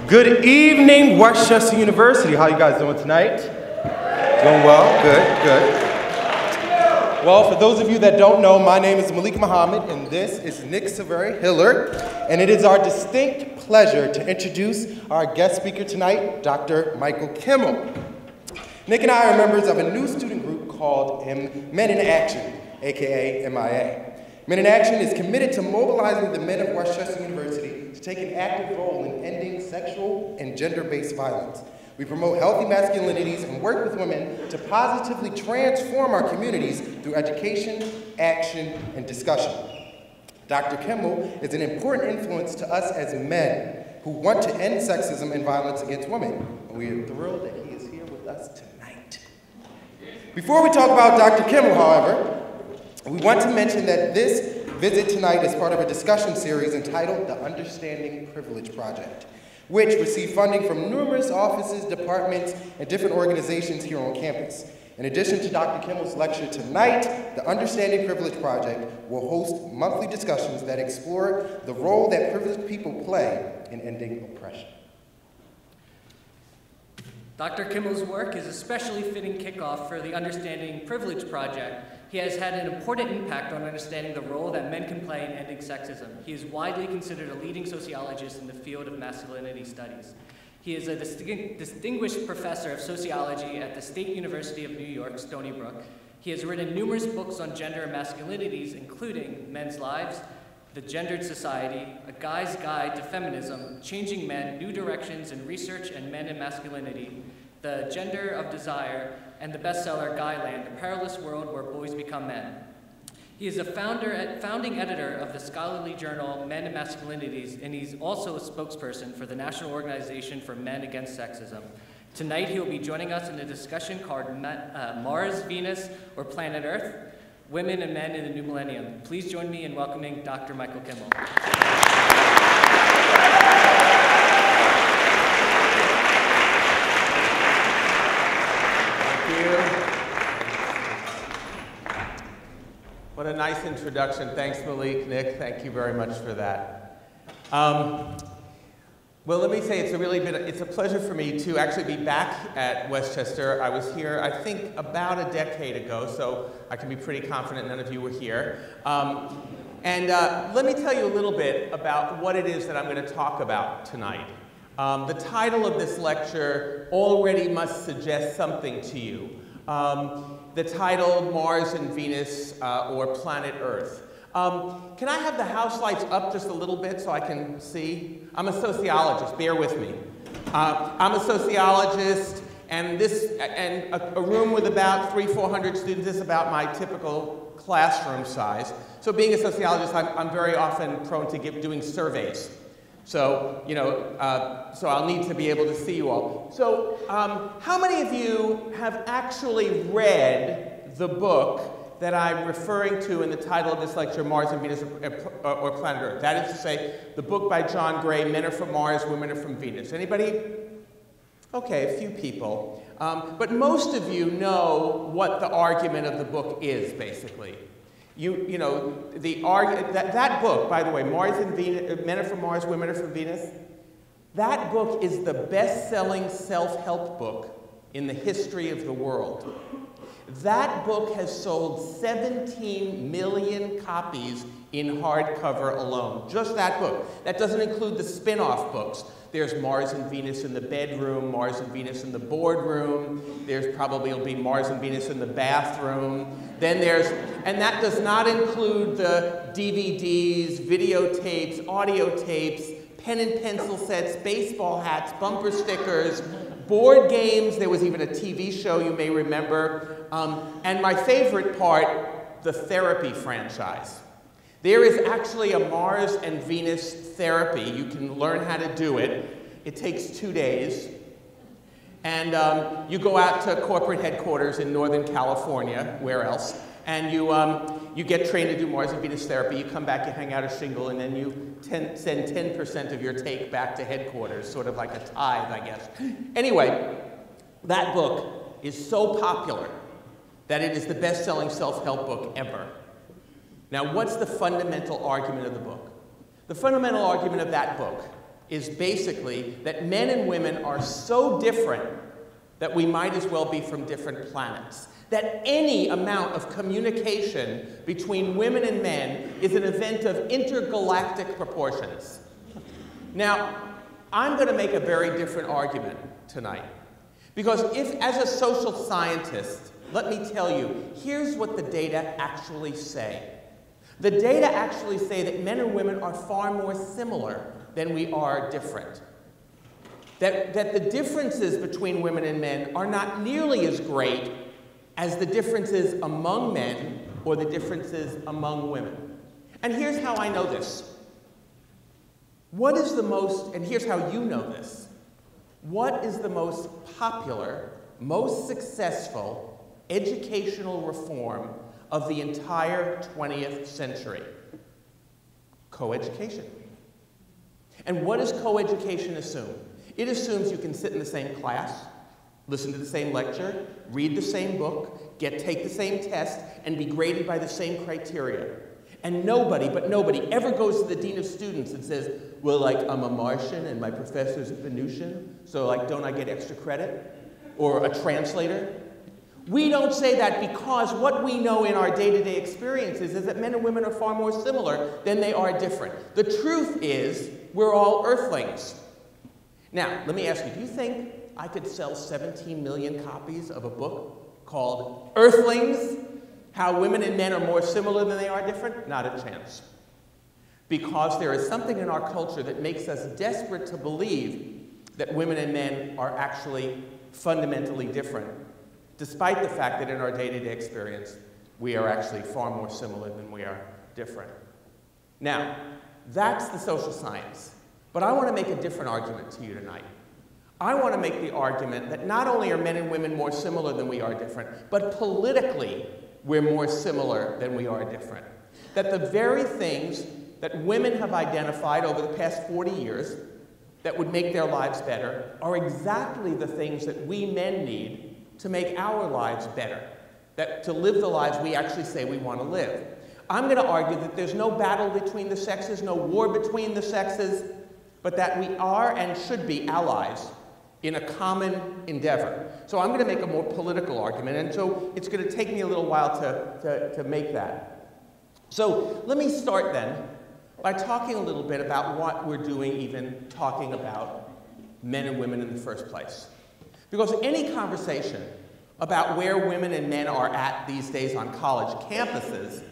Good evening, Westchester University. How you guys doing tonight? Doing well? Good, good. Well, for those of you that don't know, my name is Malik Muhammad, and this is Nick Severi Hiller, and it is our distinct pleasure to introduce our guest speaker tonight, Dr. Michael Kimmel. Nick and I are members of a new student group called Men in Action, aka MIA. Men in Action is committed to mobilizing the men of Westchester University to take an active role in ending sexual and gender-based violence. We promote healthy masculinities and work with women to positively transform our communities through education, action, and discussion. Dr. Kimmel is an important influence to us as men who want to end sexism and violence against women, and we are thrilled that he is here with us tonight. Before we talk about Dr. Kimmel, however, we want to mention that this visit tonight is part of a discussion series entitled The Understanding Privilege Project, which received funding from numerous offices, departments, and different organizations here on campus. In addition to Dr. Kimmel's lecture tonight, the Understanding Privilege Project will host monthly discussions that explore the role that privileged people play in ending oppression. Dr. Kimmel's work is especially fitting kickoff for the Understanding Privilege Project. He has had an important impact on understanding the role that men can play in ending sexism. He is widely considered a leading sociologist in the field of masculinity studies. He is a distinguished professor of sociology at the State University of New York, Stony Brook. He has written numerous books on gender and masculinities, including Men's Lives, The Gendered Society, A Guy's Guide to Feminism, Changing Men, New Directions in Research and Men and Masculinity, The Gender of Desire, and the bestseller Guyland, A Perilous World Where Boys Become Men. He is a founding editor of the scholarly journal Men and Masculinities, and he's also a spokesperson for the National Organization for Men Against Sexism. Tonight he will be joining us in a discussion called Mars, Venus, or Planet Earth, Women and Men in the New Millennium. Please join me in welcoming Dr. Michael Kimmel. What a nice introduction. Thanks, Malik, Nick. Thank you very much for that. Well, let me say it's a pleasure for me to actually be back at Westchester. I was here, I think, about a decade ago, so I can be pretty confident none of you were here. Let me tell you a little bit about what it is that I'm going to talk about tonight. The title of this lecture already must suggest something to you. The title, Mars and Venus, or Planet Earth. Can I have the house lights up just a little bit so I can see? I'm a sociologist, bear with me. I'm a sociologist, and a room with about 300-400 students is about my typical classroom size. So being a sociologist, I'm very often prone to doing surveys. So, so I'll need to be able to see you all. So, how many of you have actually read the book that I'm referring to in the title of this lecture, Mars and Venus or Planet Earth? That is to say, the book by John Gray, Men Are From Mars, Women Are From Venus. Anybody? Okay, a few people. But most of you know what the argument of the book is, basically. That book, by the way, Mars and Venus, Men Are From Mars, Women Are From Venus, that book is the best-selling self-help book in the history of the world. That book has sold 17 million copies in hardcover alone. Just that book. That doesn't include the spin-off books. There's Mars and Venus in the bedroom, Mars and Venus in the boardroom. There's probably will be Mars and Venus in the bathroom. Then and that does not include the DVDs, videotapes, audio tapes, pen and pencil sets, baseball hats, bumper stickers, board games. There was even a TV show you may remember. And my favorite part, the therapy franchise. There is actually a Mars and Venus therapy. You can learn how to do it. It takes 2 days. And you go out to corporate headquarters in Northern California, where else, and you get trained to do Mars and Venus therapy. You come back, you hang out a shingle, and then you send 10% of your take back to headquarters, sort of like a tithe, I guess. Anyway, that book is so popular that it is the best-selling self-help book ever. Now, what's the fundamental argument of the book? The fundamental argument of that book is basically that men and women are so different that we might as well be from different planets. That any amount of communication between women and men is an event of intergalactic proportions. Now, I'm going to make a very different argument tonight. Because if, as a social scientist, let me tell you, here's what the data actually say. The data actually say that men and women are far more similar than we are different. That the differences between women and men are not nearly as great as the differences among men or the differences among women. And here's how I know this. What is the most, and here's how you know this, what is the most popular, most successful educational reform of the entire 20th century? Coeducation. And what does coeducation assume? It assumes you can sit in the same class, listen to the same lecture, read the same book, take the same test, and be graded by the same criteria. And nobody, but nobody, ever goes to the dean of students and says, well, like, I'm a Martian and my professor's a Venusian, so, like, don't I get extra credit? Or a translator? We don't say that because what we know in our day-to-day experiences is that men and women are far more similar than they are different. The truth is, we're all earthlings. Now, let me ask you, do you think I could sell 17 million copies of a book called Earthlings? How women and men are more similar than they are different? Not a chance. Because there is something in our culture that makes us desperate to believe that women and men are actually fundamentally different, despite the fact that in our day-to-day experience, we are actually far more similar than we are different. Now, that's the social science. But I want to make a different argument to you tonight. I want to make the argument that not only are men and women more similar than we are different, but politically, we're more similar than we are different. That the very things that women have identified over the past 40 years that would make their lives better are exactly the things that we men need to make our lives better, to live the lives we actually say we want to live. I'm going to argue that there's no battle between the sexes, no war between the sexes, but that we are and should be allies in a common endeavor. So I'm going to make a more political argument, and so it's going to take me a little while to make that. So let me start then by talking a little bit about what we're doing, even talking about men and women in the first place. Because any conversation about where women and men are at these days on college campuses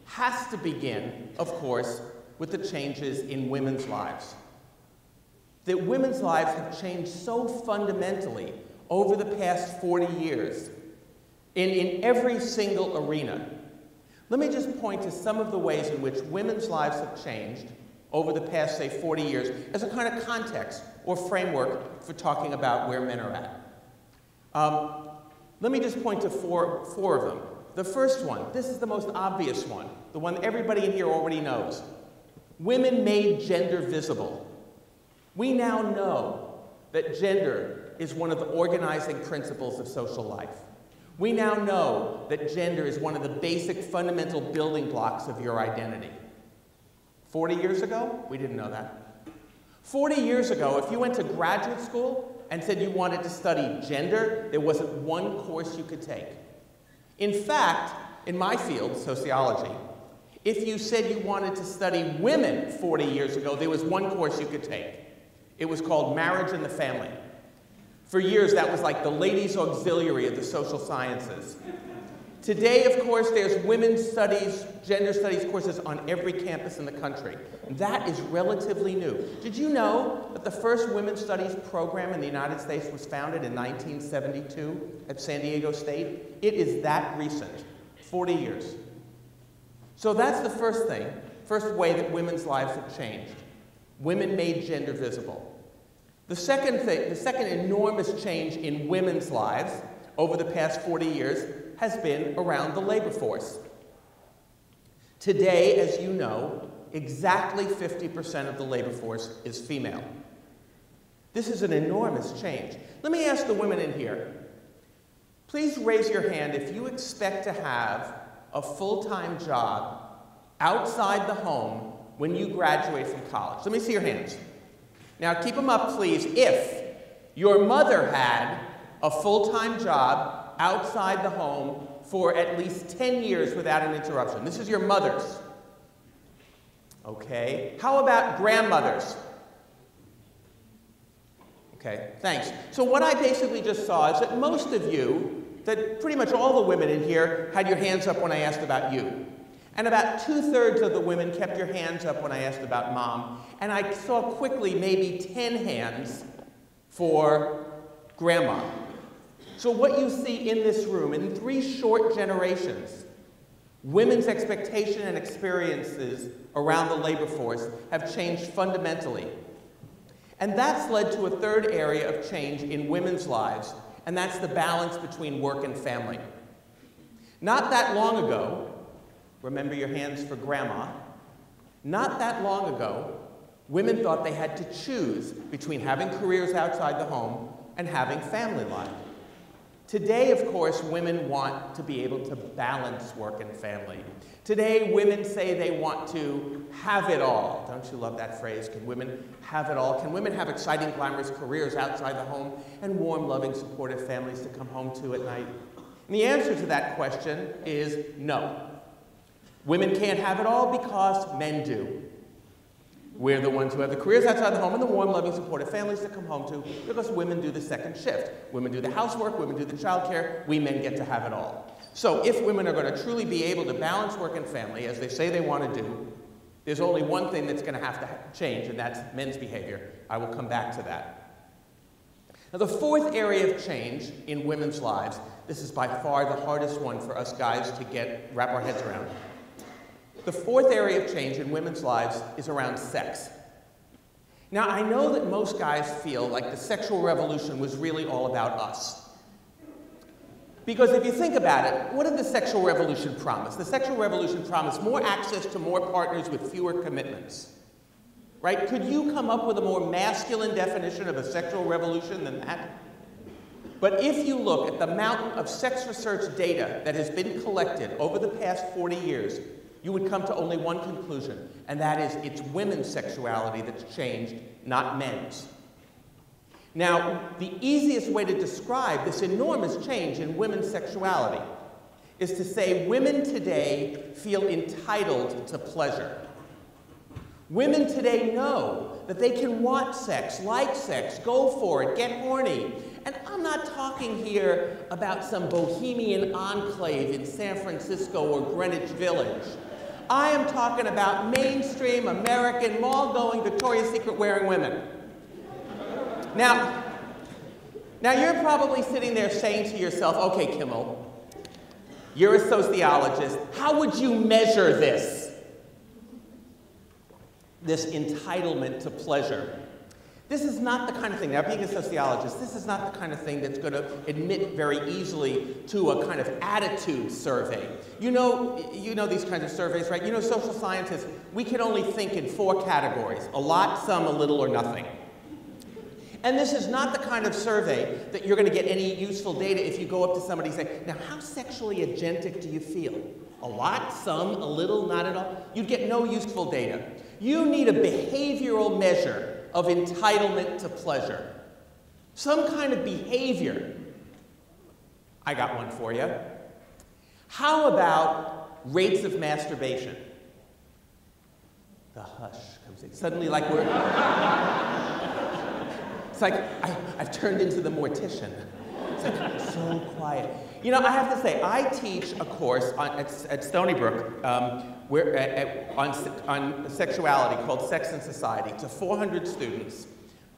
has to begin, of course, with the changes in women's lives. That women's lives have changed so fundamentally over the past 40 years in every single arena. Let me just point to some of the ways in which women's lives have changed over the past, say, 40 years as a kind of context or framework for talking about where men are at. Let me just point to four of them. The first one, this is the most obvious one, the one everybody in here already knows. Women made gender visible. We now know that gender is one of the organizing principles of social life. We now know that gender is one of the basic fundamental building blocks of your identity. 40 years ago, we didn't know that. 40 years ago, if you went to graduate school and said you wanted to study gender, there wasn't one course you could take. In fact, in my field, sociology, if you said you wanted to study women 40 years ago, there was one course you could take. It was called Marriage and the Family. For years, that was like the ladies' auxiliary of the social sciences. Today, of course, there's women's studies, gender studies courses on every campus in the country. That is relatively new. Did you know that the first women's studies program in the United States was founded in 1972 at San Diego State? It is that recent, 40 years. So that's the first thing, first way that women's lives have changed. Women made gender visible. The second enormous change in women's lives over the past 40 years has been around the labor force. Today, as you know, exactly 50% of the labor force is female. This is an enormous change. Let me ask the women in here, please raise your hand if you expect to have a full-time job outside the home when you graduate from college. Let me see your hands. Now keep them up, please, if your mother had a full-time job outside the home for at least 10 years without an interruption. This is your mother's. Okay. How about grandmothers? Okay, thanks. So what I basically just saw is that most of you, that pretty much all the women in here had your hands up when I asked about you. And about 2/3 of the women kept your hands up when I asked about mom. And I saw quickly maybe 10 hands for grandma. So what you see in this room, in 3 short generations, women's expectation and experiences around the labor force have changed fundamentally. And that's led to a third area of change in women's lives, and that's the balance between work and family. Not that long ago, remember your hands for grandma, not that long ago, women thought they had to choose between having careers outside the home and having family life. Today, of course, women want to be able to balance work and family. Today, women say they want to have it all. Don't you love that phrase? Can women have it all? Can women have exciting, glamorous careers outside the home and warm, loving, supportive families to come home to at night? And the answer to that question is no. Women can't have it all because men do. We're the ones who have the careers outside the home and the warm, loving, supportive families to come home to because women do the second shift. Women do the housework, women do the childcare, we men get to have it all. So if women are going to truly be able to balance work and family, as they say they want to do, there's only one thing that's going to have to change, and that's men's behavior. I will come back to that. Now, the fourth area of change in women's lives, this is by far the hardest one for us guys to wrap our heads around. The fourth area of change in women's lives is around sex. Now, I know that most guys feel like the sexual revolution was really all about us. Because if you think about it, what did the sexual revolution promise? The sexual revolution promised more access to more partners with fewer commitments. Right? Could you come up with a more masculine definition of a sexual revolution than that? But if you look at the mountain of sex research data that has been collected over the past 40 years, you would come to only one conclusion, and that is it's women's sexuality that's changed, not men's. Now, the easiest way to describe this enormous change in women's sexuality is to say women today feel entitled to pleasure. Women today know that they can want sex, like sex, go for it, get horny. And I'm not talking here about some bohemian enclave in San Francisco or Greenwich Village. I am talking about mainstream American mall-going, Victoria's Secret-wearing women. Now you're probably sitting there saying to yourself, okay, Kimmel, you're a sociologist. How would you measure this entitlement to pleasure? This is not the kind of thing, now being a sociologist, this is not the kind of thing that's going to admit very easily to a kind of attitude survey. You know these kinds of surveys, right? You know, social scientists, we can only think in 4 categories: a lot, some, a little, or nothing. And this is not the kind of survey that you're going to get any useful data if you go up to somebody and say, now how sexually agentic do you feel? A lot, some, a little, not at all? You'd get no useful data. You need a behavioral measure of entitlement to pleasure. Some kind of behavior. I got one for you. How about rates of masturbation? The hush comes in. Suddenly, like we're... It's like I've turned into the mortician. It's like so quiet. You know, I have to say, I teach a course at Stony Brook on sexuality called Sex and Society to 400 students,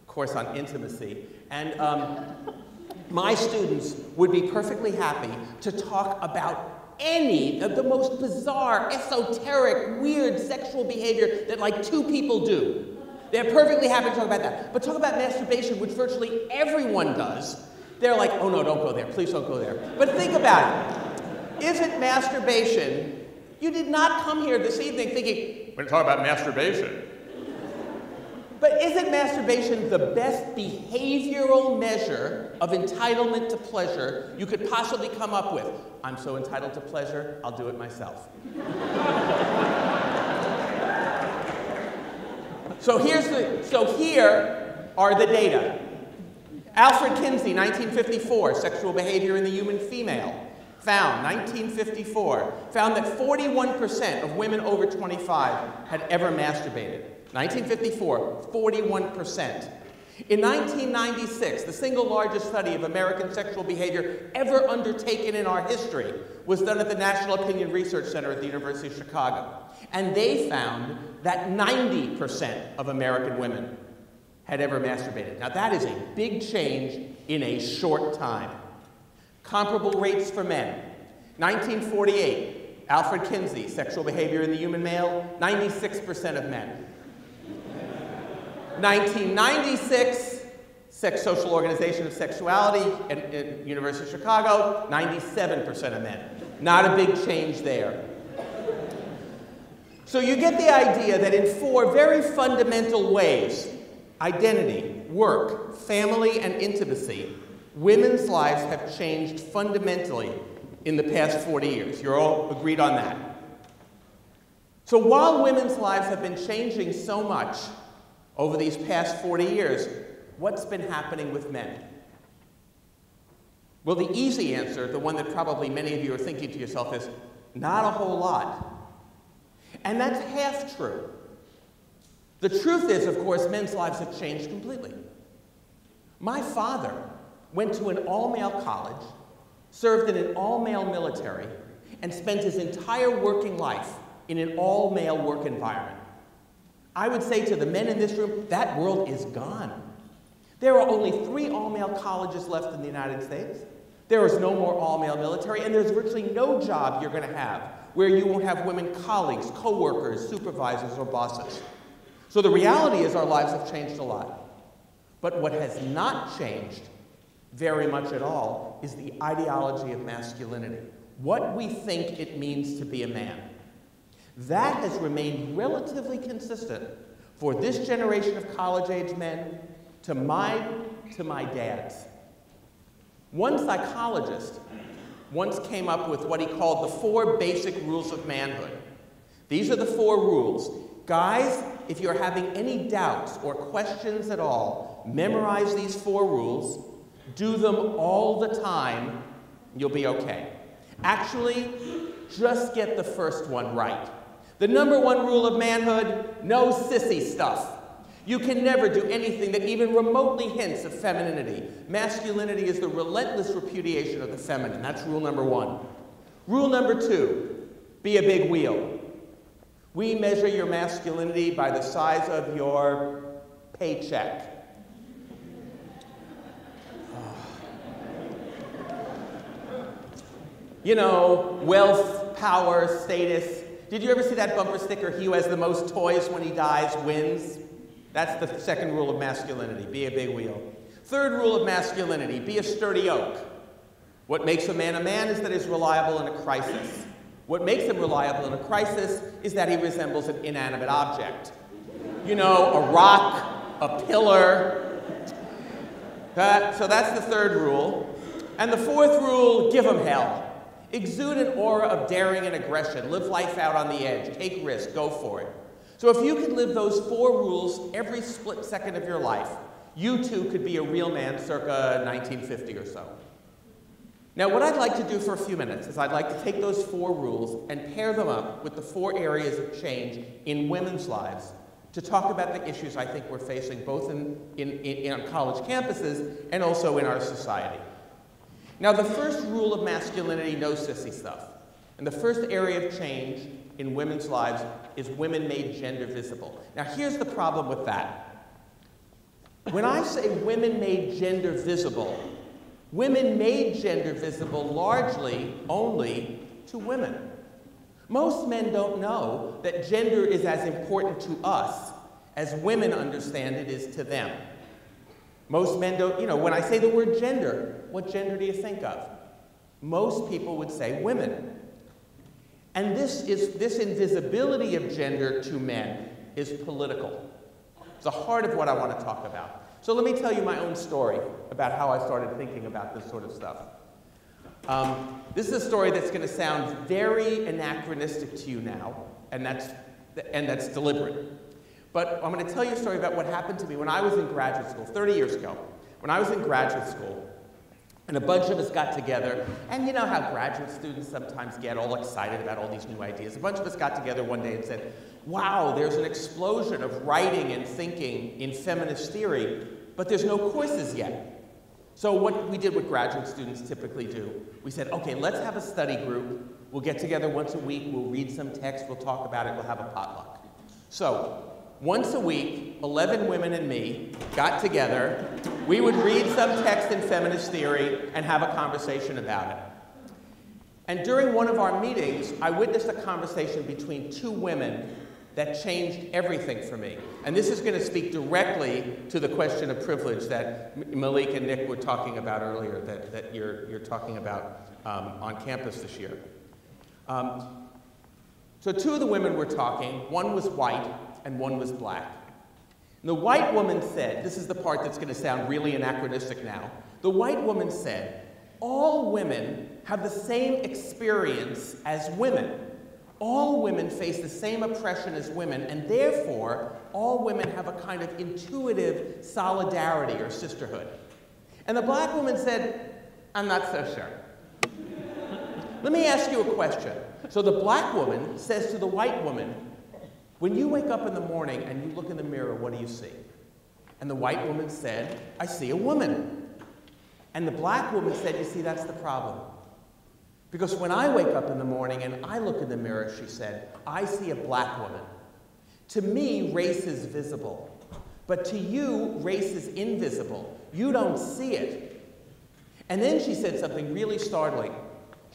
a course on intimacy. And my students would be perfectly happy to talk about any of the most bizarre, esoteric, weird sexual behavior that like 2 people do. They're perfectly happy to talk about that. But talk about masturbation, which virtually everyone does. They're like, oh no, don't go there. Please don't go there. But think about it. Isn't masturbation, you did not come here this evening thinking, we're going to talk about masturbation. But isn't masturbation the best behavioral measure of entitlement to pleasure you could possibly come up with? I'm so entitled to pleasure, I'll do it myself. So here are the data. Alfred Kinsey, 1954, Sexual Behavior in the Human Female, found, 1954, found that 41% of women over 25 had ever masturbated. 1954, 41%. In 1996, the single largest study of American sexual behavior ever undertaken in our history was done at the National Opinion Research Center at the University of Chicago. And they found that 90% of American women had ever masturbated. Now that is a big change in a short time. Comparable rates for men. 1948, Alfred Kinsey, Sexual Behavior in the Human Male, 96% of men. 1996, Social Organization of Sexuality at University of Chicago, 97% of men. Not a big change there. So you get the idea that in four very fundamental ways, identity, work, family, and intimacy, women's lives have changed fundamentally in the past 40 years. You're all agreed on that. So while women's lives have been changing so much over these past 40 years, what's been happening with men? Well, the easy answer, the one that probably many of you are thinking to yourself, is not a whole lot. And that's half true. The truth is, of course, men's lives have changed completely. My father went to an all-male college, served in an all-male military, and spent his entire working life in an all-male work environment. I would say to the men in this room, that world is gone. There are only 3 all-male colleges left in the United States. There is no more all-male military, and there's virtually no job you're going to have where you won't have women colleagues, co-workers, supervisors, or bosses. So the reality is our lives have changed a lot. But what has not changed very much at all is the ideology of masculinity, what we think it means to be a man. That has remained relatively consistent for this generation of college-age men to my dad's. One psychologist once came up with what he called the 4 basic rules of manhood. These are the 4 rules. Guys, if you're having any doubts or questions at all, memorize these 4 rules, do them all the time, and you'll be okay. Actually, just get the first one right. The number 1 rule of manhood, no sissy stuff. You can never do anything that even remotely hints of femininity. Masculinity is the relentless repudiation of the feminine. That's rule number 1. Rule number 2, be a big wheel. We measure your masculinity by the size of your paycheck. You know, wealth, power, status. Did you ever see that bumper sticker, he who has the most toys when he dies wins? That's the second rule of masculinity, be a big wheel. Third rule of masculinity, be a sturdy oak. What makes a man is that he's reliable in a crisis. What makes him reliable in a crisis is that he resembles an inanimate object. You know, a rock, a pillar. So that's the third rule. And the fourth rule, give him hell. Exude an aura of daring and aggression. Live life out on the edge. Take risks. Go for it. So if you could live those 4 rules every split second of your life, you too could be a real man circa 1950 or so. Now, what I'd like to do for a few minutes is I'd like to take those 4 rules and pair them up with the 4 areas of change in women's lives to talk about the issues I think we're facing both on college campuses and also in our society. Now, the first rule of masculinity, no sissy stuff. And the first area of change in women's lives is women made gender visible. Now, here's the problem with that. When I say women made gender visible largely only to women. Most men don't know that gender is as important to us as women understand it is to them. Most men don't, you know, when I say the word gender, what gender do you think of? Most people would say women. And this invisibility of gender to men is political. It's the heart of what I want to talk about. So let me tell you my own story about how I started thinking about this sort of stuff. This is a story that's going to sound very anachronistic to you now, and that's deliberate. But I'm going to tell you a story about what happened to me when I was in graduate school, 30 years ago. When I was in graduate school, and a bunch of us got together, and you know how graduate students sometimes get all excited about all these new ideas. A bunch of us got together one day and said, wow, there's an explosion of writing and thinking in feminist theory, but there's no courses yet. So what we did what graduate students typically do, we said, okay, let's have a study group. We'll get together once a week, we'll read some text, we'll talk about it, we'll have a potluck. So once a week, 11 women and me got together. We would read some text in feminist theory and have a conversation about it. And during one of our meetings, I witnessed a conversation between two women that changed everything for me. And this is going to speak directly to the question of privilege that Malik and Nick were talking about earlier, that you're talking about on campus this year. So two of the women were talking. One was white and one was black. And the white woman said, this is the part that's going to sound really anachronistic now. The white woman said, all women have the same experience as women. All women face the same oppression as women, and therefore, all women have a kind of intuitive solidarity or sisterhood. And the black woman said, I'm not so sure. Let me ask you a question. So the black woman says to the white woman, when you wake up in the morning and you look in the mirror, what do you see? And the white woman said, I see a woman. And the black woman said, you see, that's the problem. Because when I wake up in the morning and I look in the mirror, she said, I see a black woman. To me, race is visible. But to you, race is invisible. You don't see it. And then she said something really startling.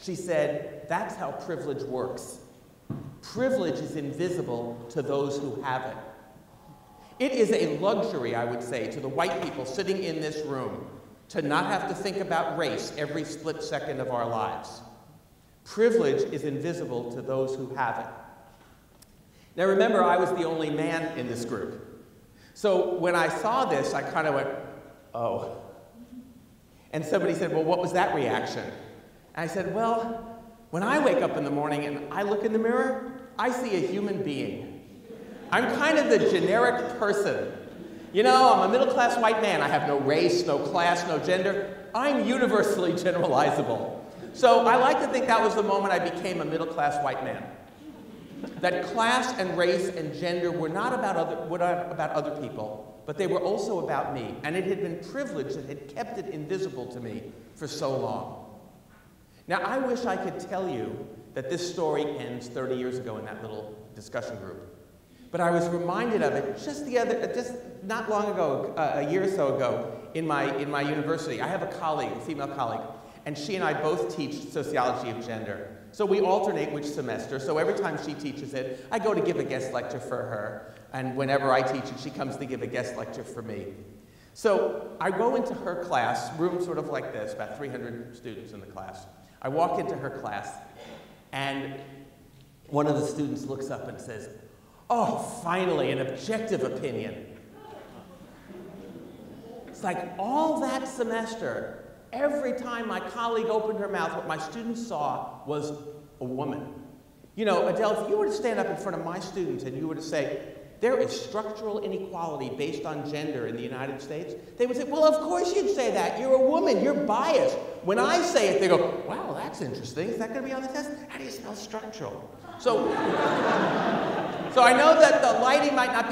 She said, that's how privilege works. Privilege is invisible to those who have it. It is a luxury, I would say, to the white people sitting in this room to not have to think about race every split second of our lives. Privilege is invisible to those who have it. Now remember, I was the only man in this group. So when I saw this, I kind of went, oh. And somebody said, well, what was that reaction? And I said, well, when I wake up in the morning and I look in the mirror, I see a human being. I'm kind of the generic person. You know, I'm a middle-class white man. I have no race, no class, no gender. I'm universally generalizable. So I like to think that was the moment I became a middle-class white man. That class and race and gender were not about other people, but they were also about me. And it had been privilege that had kept it invisible to me for so long. Now, I wish I could tell you that this story ends 30 years ago in that little discussion group. But I was reminded of it just not long ago, a year or so ago, in my university. I have a colleague, a female colleague, and she and I both teach sociology of gender. So we alternate which semester. So every time she teaches it, I go to give a guest lecture for her. And whenever I teach it, she comes to give a guest lecture for me. So I go into her class, room sort of like this, about 300 students in the class. I walk into her class, and one of the students looks up and says, oh, finally, an objective opinion. It's like all that semester, every time my colleague opened her mouth, what my students saw was a woman. You know, Adele, if you were to stand up in front of my students and you were to say, there is structural inequality based on gender in the United States, they would say, well, of course you'd say that. You're a woman. You're biased. When I say it, they go, wow, that's interesting. Is that going to be on the test? How do you spell structural? So I know that the lighting might not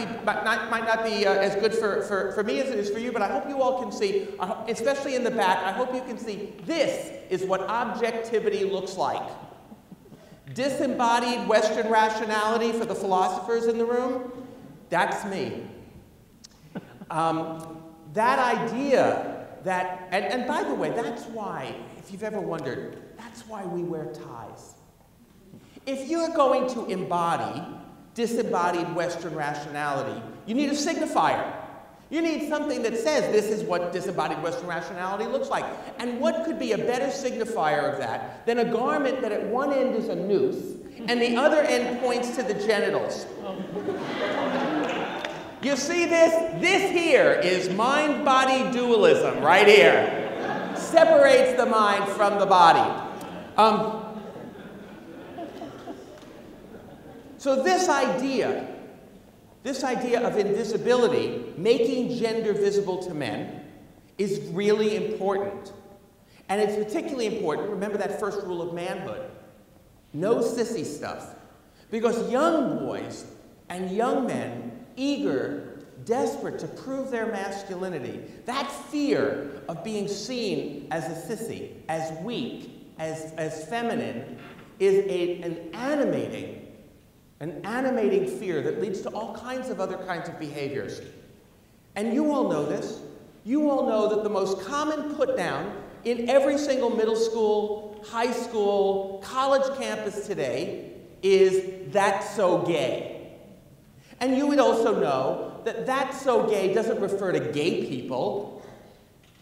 be as good for me as it is for you, but I hope you all can see, especially in the back, I hope you can see this is what objectivity looks like. Disembodied Western rationality for the philosophers in the room, that's me. That idea that, and by the way, that's why, if you've ever wondered, that's why we wear ties. If you're going to embody disembodied Western rationality, you need a signifier. You need something that says this is what disembodied Western rationality looks like. And what could be a better signifier of that than a garment that at one end is a noose and the other end points to the genitals? You see this? This here is mind-body dualism right here. Separates the mind from the body. So this idea This idea of invisibility, making gender visible to men, is really important. And it's particularly important, remember that first rule of manhood, no sissy stuff. Because young boys and young men, eager, desperate to prove their masculinity, that fear of being seen as a sissy, as weak, as feminine, is an animating fear that leads to all kinds of other kinds of behaviors. And you all know this. You all know that the most common put down in every single middle school, high school, college campus today is, "That's so gay." And you would also know that "that's so gay" doesn't refer to gay people.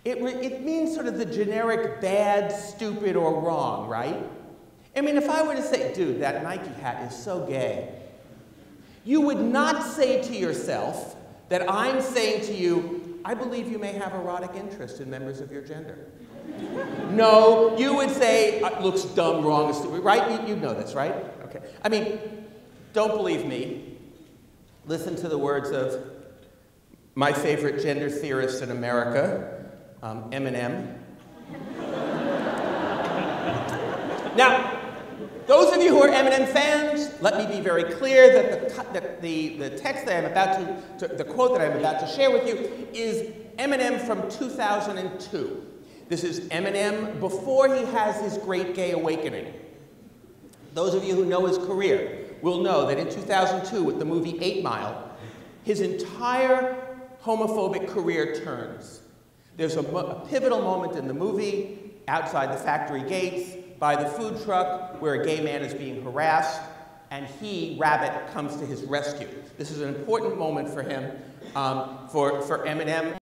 It means sort of the generic bad, stupid, or wrong, right? I mean, if I were to say, "Dude, that Nike hat is so gay," you would not say to yourself that I'm saying to you, "I believe you may have erotic interest in members of your gender." No, you would say, "Looks dumb, wrong, stupid," right? You know this, right? Okay. I mean, don't believe me. Listen to the words of my favorite gender theorist in America, Eminem. Now, those of you who are Eminem fans, let me be very clear that the text that I'm about the quote that I'm about to share with you is Eminem from 2002. This is Eminem before he has his great gay awakening. Those of you who know his career will know that in 2002, with the movie 8 Mile, his entire homophobic career turns. There's a pivotal moment in the movie, outside the factory gates, by the food truck, where a gay man is being harassed, and he, Rabbit, comes to his rescue. This is an important moment for him, for Eminem.